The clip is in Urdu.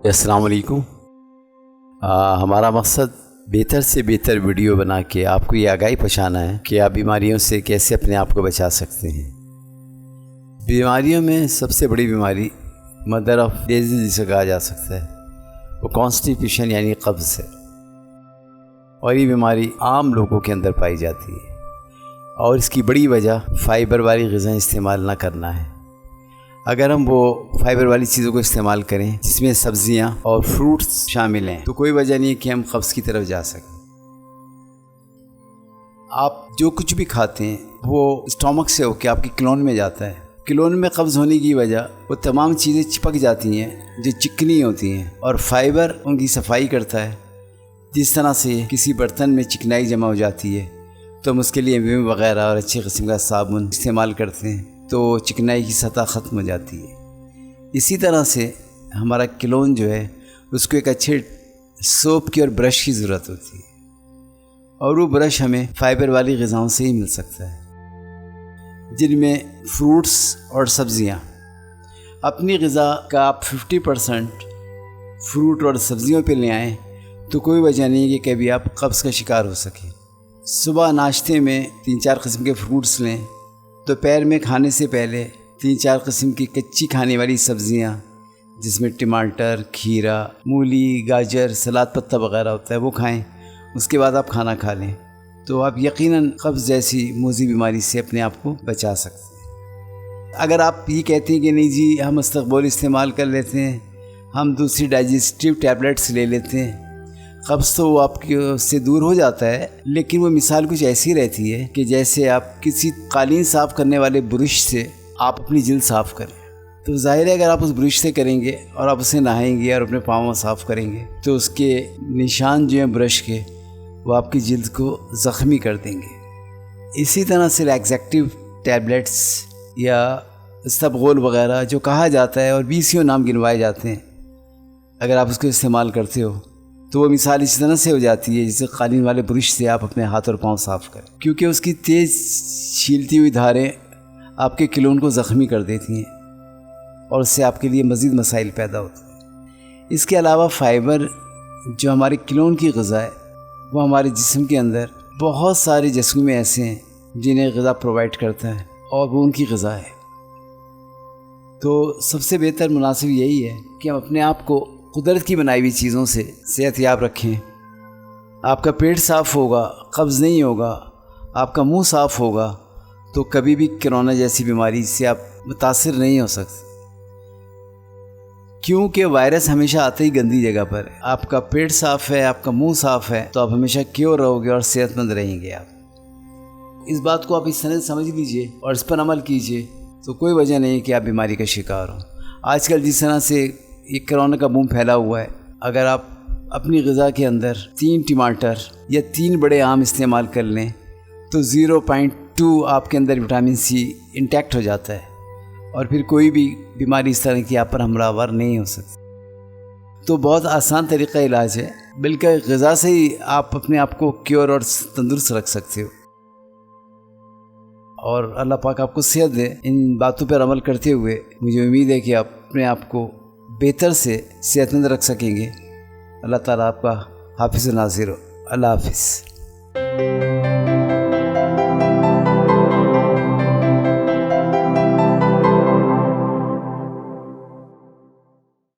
السلام علیکم۔ ہمارا مقصد بہتر سے بہتر ویڈیو بنا کے آپ کو یہ آگاہی پہنچانا ہے کہ آپ بیماریوں سے کیسے اپنے آپ کو بچا سکتے ہیں۔ بیماریوں میں سب سے بڑی بیماری مدر آف ڈیزیز جسے کہا جا سکتا ہے وہ کانسٹیپیشن یعنی قبض ہے، اور یہ بیماری عام لوگوں کے اندر پائی جاتی ہے، اور اس کی بڑی وجہ فائبر والی غذائیں استعمال نہ کرنا ہے۔ اگر ہم وہ فائبر والی چیزوں کو استعمال کریں جس میں سبزیاں اور فروٹس شامل ہیں تو کوئی وجہ نہیں ہے کہ ہم قبض کی طرف جا سکیں۔ آپ جو کچھ بھی کھاتے ہیں وہ اسٹامک سے ہو کے آپ کی کلون میں جاتا ہے۔ کلون میں قبض ہونے کی وجہ وہ تمام چیزیں چپک جاتی ہیں جو چکنی ہوتی ہیں، اور فائبر ان کی صفائی کرتا ہے۔ جس طرح سے کسی برتن میں چکنائی جمع ہو جاتی ہے تو ہم اس کے لیے ویم وغیرہ اور اچھی قسم کا صابن استعمال کرتے ہیں تو چکنائی کی سطح ختم ہو جاتی ہے۔ اسی طرح سے ہمارا کلون جو ہے اس کو ایک اچھے سوپ کی اور برش کی ضرورت ہوتی ہے، اور وہ برش ہمیں فائبر والی غذاؤں سے ہی مل سکتا ہے، جن میں فروٹس اور سبزیاں۔ اپنی غذا کا آپ 50% فروٹ اور سبزیوں پہ لے آئیں تو کوئی وجہ نہیں کہ کبھی آپ قبض کا شکار ہو سکیں۔ صبح ناشتے میں 3-4 قسم کے فروٹس لیں، دوپہر میں کھانے سے پہلے 3-4 قسم کی کچی کھانے والی سبزیاں جس میں ٹماٹر، کھیرا، مولی، گاجر، سلاد پتہ وغیرہ ہوتا ہے وہ کھائیں۔ اس کے بعد آپ کھانا کھا لیں تو آپ یقیناً قبض جیسی موذی بیماری سے اپنے آپ کو بچا سکتے ہیں۔ اگر آپ یہ کہتے ہیں کہ نہیں جی ہم استقبول استعمال کر لیتے ہیں، ہم دوسری ڈائجسٹیو ٹیبلٹس لے لیتے ہیں، قبض تو وہ آپ کے سے دور ہو جاتا ہے، لیکن وہ مثال کچھ ایسی رہتی ہے کہ جیسے آپ کسی قالین صاف کرنے والے برش سے آپ اپنی جلد صاف کریں۔ تو ظاہر ہے اگر آپ اس برش سے کریں گے اور آپ اسے نہائیں گے اور اپنے پاؤں صاف کریں گے تو اس کے نشان جو ہیں برش کے وہ آپ کی جلد کو زخمی کر دیں گے۔ اسی طرح سے لیکزیکٹیو ٹیبلٹس یا استبغول وغیرہ جو کہا جاتا ہے اور 20 نام گنوائے جاتے ہیں، اگر آپ اس کو استعمال کرتے ہو تو وہ مثال اسی طرح سے ہو جاتی ہے جیسے قالین والے برش سے آپ اپنے ہاتھ اور پاؤں صاف کریں، کیونکہ اس کی تیز چھیلتی ہوئی دھاریں آپ کے کلون کو زخمی کر دیتی ہیں اور اس سے آپ کے لیے مزید مسائل پیدا ہوتے ہیں۔ اس کے علاوہ فائبر جو ہمارے کلون کی غذا ہے وہ ہمارے جسم کے اندر بہت سارے جسم میں ایسے ہیں جنہیں غذا پرووائڈ کرتا ہے اور وہ ان کی غذا ہے۔ تو سب سے بہتر مناسب یہی ہے کہ ہم اپنے آپ کو قدرت کی بنائی ہوئی چیزوں سے صحت یاب رکھیں۔ آپ کا پیٹ صاف ہوگا، قبض نہیں ہوگا، آپ کا منہ صاف ہوگا تو کبھی بھی کرونا جیسی بیماری سے آپ متاثر نہیں ہو سکتے، کیونکہ وائرس ہمیشہ آتے ہی گندی جگہ پر ہے۔ آپ کا پیٹ صاف ہے، آپ کا منہ صاف ہے تو آپ ہمیشہ کیور رہو گے اور صحت مند رہیں گے۔ آپ اس بات کو آپ اس طرح سمجھ لیجئے اور اس پر عمل کیجئے تو کوئی وجہ نہیں کہ آپ بیماری کا شکار ہوں۔ آج کل جس طرح سے یہ کرونا کا بوم پھیلا ہوا ہے، اگر آپ اپنی غذا کے اندر 3 ٹماٹر یا 3 بڑے آم استعمال کر لیں تو 0.2 آپ کے اندر وٹامن سی انٹیکٹ ہو جاتا ہے، اور پھر کوئی بھی بیماری اس طرح کی آپ پر حملہ آور نہیں ہو سکتی۔ تو بہت آسان طریقہ علاج ہے، بلکہ غذا سے ہی آپ اپنے آپ کو کیور اور تندرست رکھ سکتے ہو، اور اللہ پاک آپ کو صحت دے۔ ان باتوں پر عمل کرتے ہوئے مجھے امید ہے کہ آپ اپنے آپ کو بہتر سے صحت مند رکھ سکیں گے۔ اللہ تعالیٰ آپ کا حافظ و ناصر ہو۔ اللہ حافظ۔